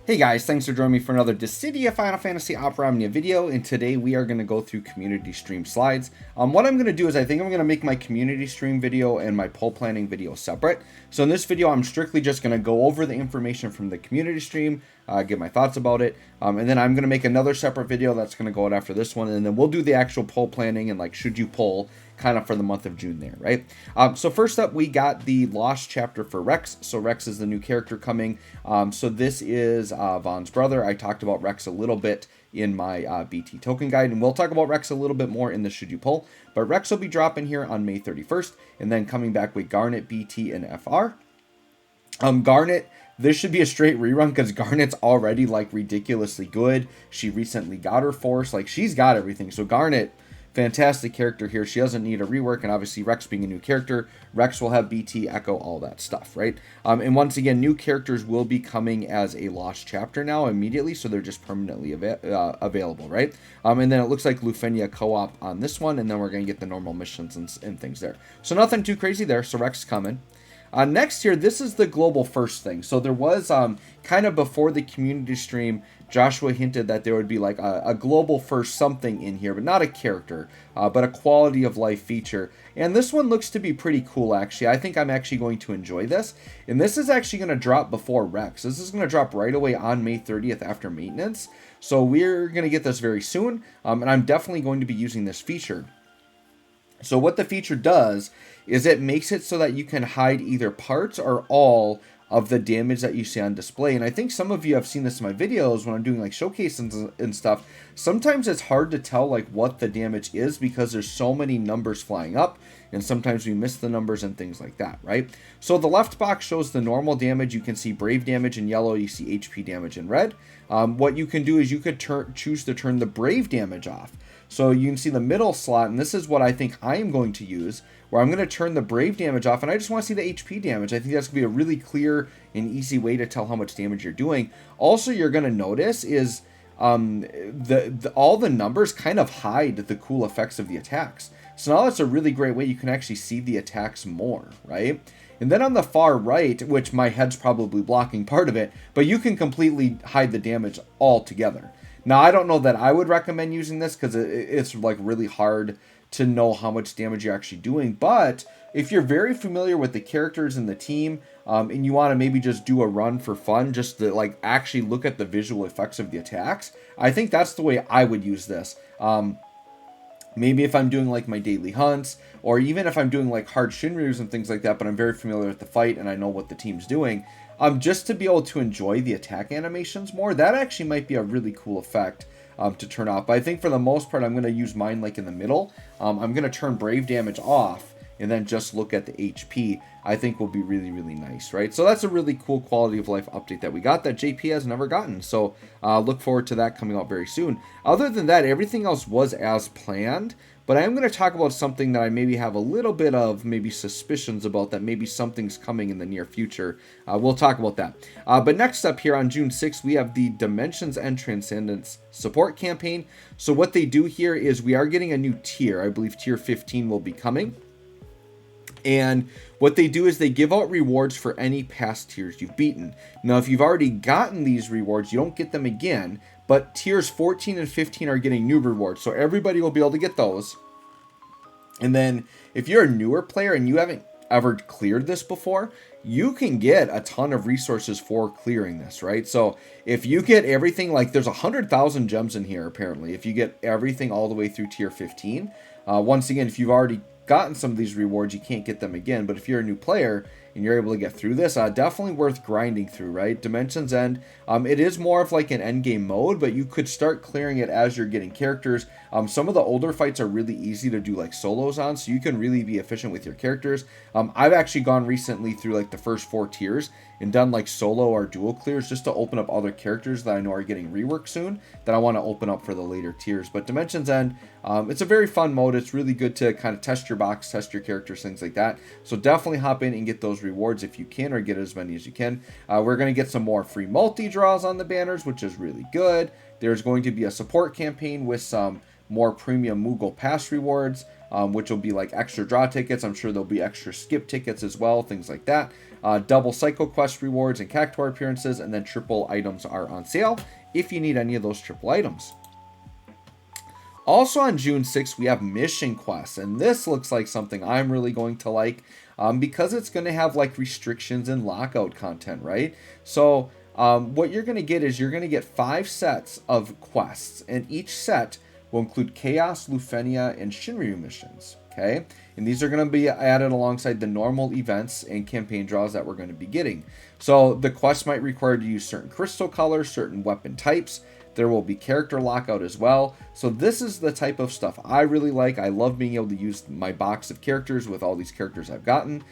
Hey guys, thanks for joining me for another Dissidia Final Fantasy Opera Omnia video, and today we are going to go through community stream slides. What I'm going to do is I think I'm going to make my community stream video and my poll planning video separate. So in this video, I'm strictly just going to go over the information from the community stream, give my thoughts about it, and then I'm going to make another separate video that's going to go out after this one, and then we'll do the actual poll planning and like should you poll kind of for the month of June there, right? So first up, we got the Lost chapter for Rex. So Rex is the new character coming. So this is Vaan's brother. I talked about Rex a little bit in my BT token guide, and we'll talk about Rex a little bit more in the Should You Poll. But Rex will be dropping here on May 31st, and then coming back with Garnet, BT, and FR. Garnet, this should be a straight rerun because Garnet's already like ridiculously good. She recently got her force, like she's got everything. So Garnet, fantastic character here. She doesn't need a rework, and obviously Rex being a new character, Rex will have BT, Echo, all that stuff, right? And once again, new characters will be coming as a Lost chapter now immediately, so they're just permanently available, right? And then it looks like Lufenia co-op on this one, and then we're going to get the normal missions and things there. So nothing too crazy there, so Rex is coming. Next here, this is the global first thing. So there was kind of before the community stream, Joshua hinted that there would be like a global first something in here, but not a character, but a quality of life feature. And this one looks to be pretty cool, actually. I think I'm actually going to enjoy this. And this is actually going to drop before Rex. This is going to drop right away on May 30th after maintenance. So we're going to get this very soon, and I'm definitely going to be using this feature. So what the feature does is it makes it so that you can hide either parts or all of the damage that you see on display. And I think some of you have seen this in my videos when I'm doing like showcases and stuff. Sometimes it's hard to tell like what the damage is because there's so many numbers flying up, and sometimes we miss the numbers and things like that, right? So the left box shows the normal damage. You can see brave damage in yellow, you see HP damage in red. What you can do is you could choose to turn the brave damage off. So you can see the middle slot, and this is what I think I am going to use, where I'm going to turn the brave damage off, and I just want to see the HP damage. I think that's going to be a really clear and easy way to tell how much damage you're doing. Also, you're going to notice is all the numbers kind of hide the cool effects of the attacks. So now that's a really great way you can actually see the attacks more, right? And then on the far right, which my head's probably blocking part of it, but you can completely hide the damage altogether. Now, I don't know that I would recommend using this because it's like really hard to know how much damage you're actually doing. But if you're very familiar with the characters in the team and you want to maybe just do a run for fun, just to like actually look at the visual effects of the attacks, I think that's the way I would use this. Maybe if I'm doing like my daily hunts, or even if I'm doing like hard Shinryus and things like that, but I'm very familiar with the fight and I know what the team's doing, just to be able to enjoy the attack animations more, that actually might be a really cool effect to turn off. But I think for the most part, I'm going to use mine like in the middle. I'm going to turn brave damage off and then just look at the HP. I think will be really, really nice, right? So that's a really cool quality of life update that we got that JP has never gotten. So look forward to that coming out very soon. Other than that, everything else was as planned. But I am going to talk about something that I maybe have a little bit of maybe suspicions about, that maybe something's coming in the near future. We'll talk about that. But next up here on June 6th, we have the Dimensions and Transcendence support campaign. So what they do here is we are getting a new tier. I believe tier 15 will be coming. And what they do is they give out rewards for any past tiers you've beaten. Now, if you've already gotten these rewards, you don't get them again. But tiers 14 and 15 are getting new rewards. So everybody will be able to get those. And then if you're a newer player and you haven't ever cleared this before, you can get a ton of resources for clearing this, right? So if you get everything, like there's 100,000 gems in here apparently, if you get everything all the way through tier 15. Once again, if you've already gotten some of these rewards, you can't get them again. But if you're a new player and you're able to get through this, definitely worth grinding through, right? Dimensions End, it is more of like an end game mode, but you could start clearing it as you're getting characters. Some of the older fights are really easy to do like solos on, so you can really be efficient with your characters. I've actually gone recently through like the first 4 tiers and done like solo or dual clears just to open up other characters that I know are getting reworked soon that I want to open up for the later tiers. But Dimensions End, it's a very fun mode. It's really good to kind of test your box, test your characters, things like that. So definitely hop in and get those rewards if you can, or get as many as you can. We're going to get some more free multi-draws on the banners, which is really good. There's going to be a support campaign with some more premium Moogle Pass rewards. which will be like extra draw tickets. I'm sure there'll be extra skip tickets as well, things like that. Double Psycho Quest rewards and Cactuar appearances, and then triple items are on sale if you need any of those triple items. Also on June 6th, we have Mission Quests, and this looks like something I'm really going to like because it's going to have like restrictions and lockout content, right? So what you're going to get is you're going to get 5 sets of quests, and each set will include Chaos, Lufenia, and Shinryu missions, okay? And these are going to be added alongside the normal events and campaign draws that we're going to be getting. So the quests might require to use certain crystal colors, certain weapon types. There will be character lockout as well. So this is the type of stuff I really like. I love being able to use my box of characters with all these characters I've gotten,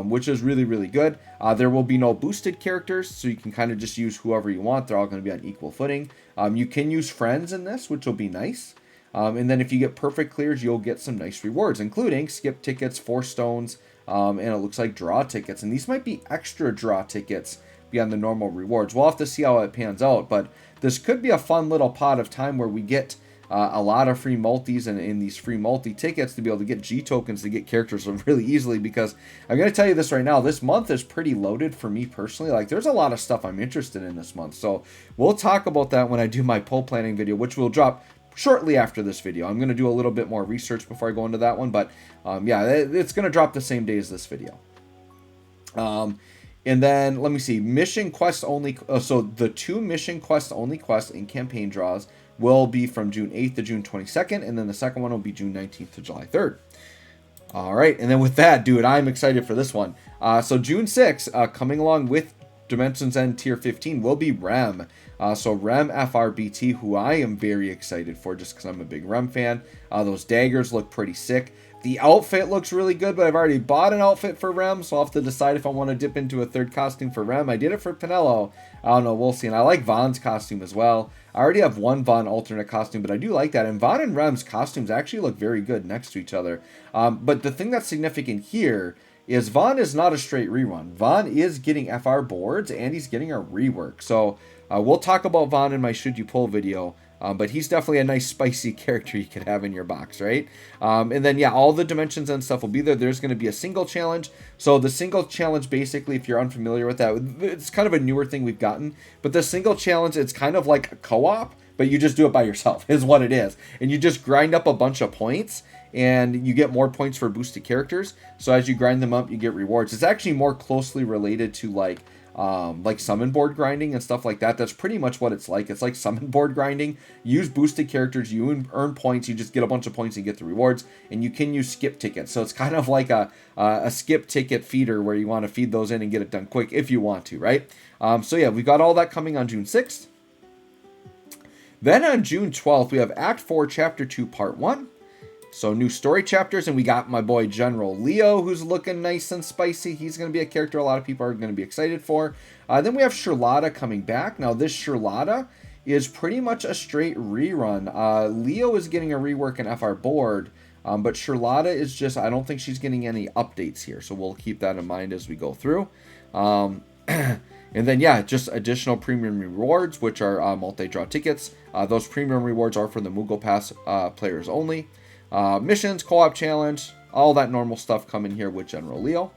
which is really, really good. There will be no boosted characters, so you can kind of just use whoever you want. They're all going to be on equal footing. You can use friends in this, which will be nice. And then if you get perfect clears, you'll get some nice rewards, including skip tickets, 4 stones, and it looks like draw tickets. And these might be extra draw tickets beyond the normal rewards. We'll have to see how it pans out, but this could be a fun little pot of time where we get a lot of free multis and in these free multi tickets to be able to get G tokens to get characters really easily, because I'm going to tell you this right now, this month is pretty loaded for me personally. Like, there's a lot of stuff I'm interested in this month. So we'll talk about that when I do my poll planning video, which will drop shortly after this video. I'm going to do a little bit more research before I go into that one, but yeah, it's going to drop the same day as this video. And then, let me see, mission quest only, so the 2 mission quest only quests in campaign draws will be from June 8th to June 22nd, and then the second one will be June 19th to July 3rd. All right, and then with that, dude, I'm excited for this one. So June 6th, coming along with Dimensions End Tier 15 will be Rem. So Rem FRBT, who I am very excited for just because I'm a big Rem fan. Those daggers look pretty sick. The outfit looks really good, but I've already bought an outfit for Rem, so I'll have to decide if I want to dip into a third costume for Rem. I did it for Pinello. I don't know, we'll see. And I like Vaan's costume as well. I already have one Vaan alternate costume, but I do like that. And Vaan and Rem's costumes actually look very good next to each other. But the thing that's significant here is Vaan is not a straight rerun. Vaan is getting FR boards, and he's getting a rework. So we'll talk about Vaan in my Should You Pull video. But he's definitely a nice spicy character you could have in your box, right? And then, yeah, all the dimensions and stuff will be there. There's going to be a single challenge. So the single challenge, basically, if you're unfamiliar with that, it's kind of a newer thing we've gotten. But the single challenge, it's kind of like a co-op, but you just do it by yourself, is what it is. And you just grind up a bunch of points, and you get more points for boosted characters. So as you grind them up, you get rewards. It's actually more closely related to, like summon board grinding and stuff like that. That's pretty much what it's like. It's like summon board grinding. You use boosted characters, you earn points, you just get a bunch of points and get the rewards, and you can use skip tickets. So it's kind of like a skip ticket feeder where you want to feed those in and get it done quick if you want to, right? So yeah, we've got all that coming on June 6th. Then on June 12th, we have Act 4, Chapter 2, Part 1. So new story chapters, and we got my boy General Leo, who's looking nice and spicy. He's going to be a character a lot of people are going to be excited for. Then we have Charlotta coming back. Now this Charlotta is pretty much a straight rerun. Leo is getting a rework in FR board, but Charlotta is just, I don't think she's getting any updates here. So we'll keep that in mind as we go through. And then, yeah, just additional premium rewards, which are multi-draw tickets. Those premium rewards are for the Moogle Pass players only. Missions, co-op challenge, all that normal stuff coming here with General Leo.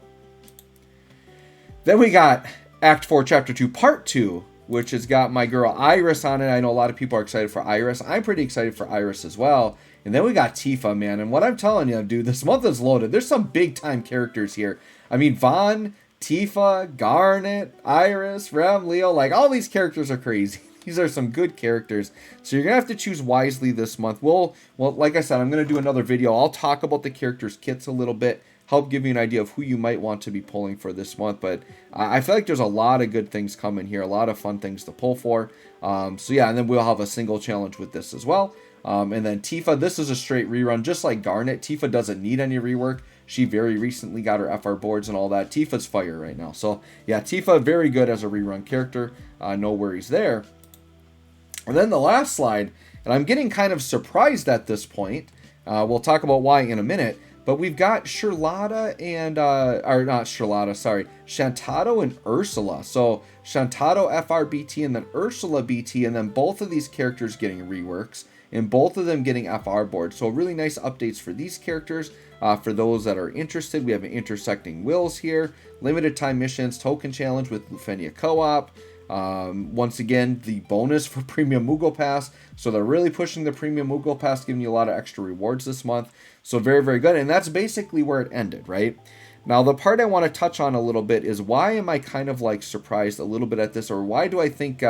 Then we got Act 4, Chapter 2, Part 2, which has got my girl Iris on it. I know a lot of people are excited for Iris. I'm pretty excited for Iris as well. And then we got Tifa, man. And what I'm telling you, dude, this month is loaded. There's some big-time characters here. I mean, Vaan, Tifa, Garnet, Iris, Rem, Leo, like, all these characters are crazy. These are some good characters. So you're going to have to choose wisely this month. Well, like I said, I'm going to do another video. I'll talk about the characters' kits a little bit, help give you an idea of who you might want to be pulling for this month. But I feel like there's a lot of good things coming here, a lot of fun things to pull for. So yeah, and then we'll have a single challenge with this as well. And then Tifa, this is a straight rerun, just like Garnet. Tifa doesn't need any rework. She very recently got her FR boards and all that. Tifa's fire right now. So yeah, Tifa, very good as a rerun character. No worries there. And then the last slide, and I'm getting kind of surprised at this point. We'll talk about why in a minute. But we've got Charlotta and, or not Charlotta, sorry, Shantotto and Ursula. So Shantotto FRBT and then Ursula BT, and then both of these characters getting reworks. and both of them getting FR boards. So really nice updates for these characters. For those that are interested, we have an intersecting wills here, limited time missions, token challenge with Lufenia co-op. Once again, the bonus for Premium Moogle Pass. So they're really pushing the Premium Moogle Pass, giving you a lot of extra rewards this month. So very, very good. And that's basically where it ended, right? Now, the part I want to touch on a little bit is why am I kind of like surprised a little bit at this, or why do I think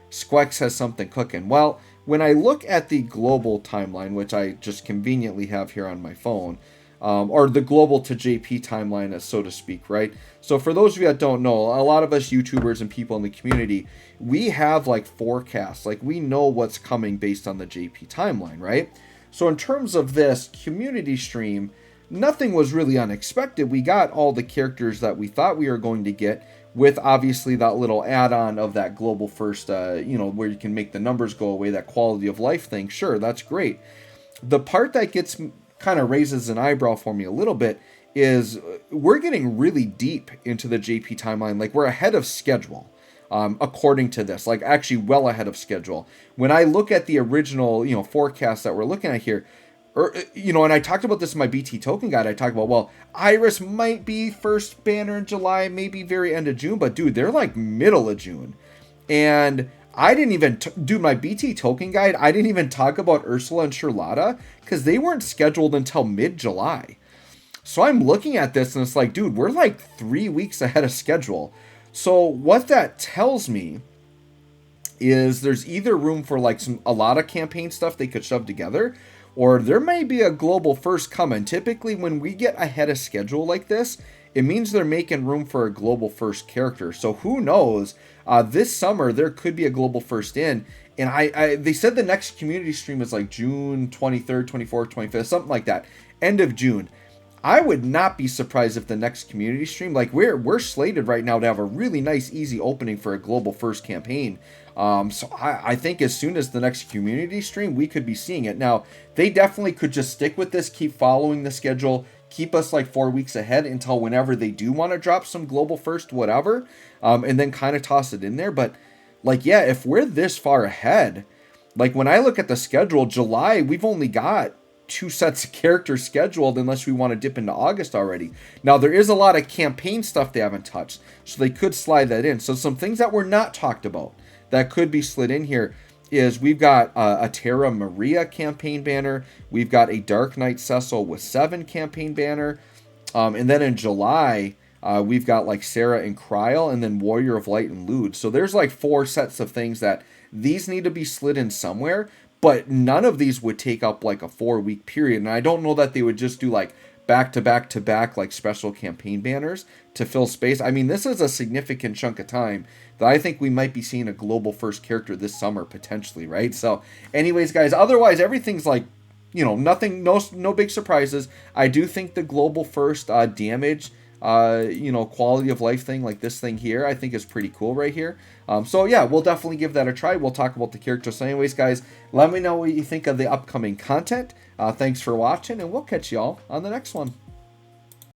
Squex has something cooking? Well, when I look at the global timeline, which I just conveniently have here on my phone, or the global to JP timeline, so to speak, right? So for those of you that don't know, a lot of us YouTubers and people in the community, we have like forecasts, like we know what's coming based on the JP timeline, right? So in terms of this community stream, nothing was really unexpected. We got all the characters that we thought we were going to get, with obviously that little add-on of that global first, you know, where you can make the numbers go away, that quality of life thing. Sure, that's great. The part that gets kind of raises an eyebrow for me a little bit is we're getting really deep into the JP timeline. Like, we're ahead of schedule, according to this, like actually well ahead of schedule. When I look at the original, you know, forecast that we're looking at here, or, you know, and I talked about this in my BT token guide. I talked about, well, Iris might be first banner in July, maybe very end of June, but dude, they're like middle of June. And I didn't even do my BT token guide. I didn't even talk about Ursula and Charlotta because they weren't scheduled until mid-July. So I'm looking at this and it's like, dude, we're like 3 weeks ahead of schedule. So what that tells me is there's either room for like a lot of campaign stuff they could shove together, or there may be a global first coming. Typically, when we get ahead of schedule like this, it means they're making room for a global first character. So who knows? This summer, there could be a global first in. And they said the next community stream is like June 23rd, 24th, 25th, something like that. End of June. I would not be surprised if the next community stream, like we're slated right now to have a really nice, easy opening for a global first campaign. So I think as soon as the next community stream, we could be seeing it. Now, they definitely could just stick with this, keep following the schedule, keep us like 4 weeks ahead until whenever they do want to drop some global first, whatever, and then kind of toss it in there. But like, yeah, if we're this far ahead, like when I look at the schedule, July, we've only got 2 sets of characters scheduled unless we want to dip into August already. Now, there is a lot of campaign stuff they haven't touched, so they could slide that in. So some things that were not talked about that could be slid in here is we've got a Terra Maria campaign banner. We've got a Dark Knight Cecil with 7 campaign banner. And then in July, we've got like Sarah and Kryl, and then Warrior of Light and Lude. So there's like 4 sets of things that these need to be slid in somewhere, but none of these would take up like a 4-week period. And I don't know that they would just do like back to back to back like special campaign banners to fill space. I mean, this is a significant chunk of time that I think we might be seeing a global first character this summer potentially, right? So anyways, guys, otherwise everything's like, you know, nothing, no big surprises. I do think the global first damage, you know, quality of life thing like this thing here, I think is pretty cool right here. So yeah, we'll definitely give that a try. We'll talk about the characters. So anyways, guys, let me know what you think of the upcoming content. Thanks for watching, and we'll catch y'all on the next one.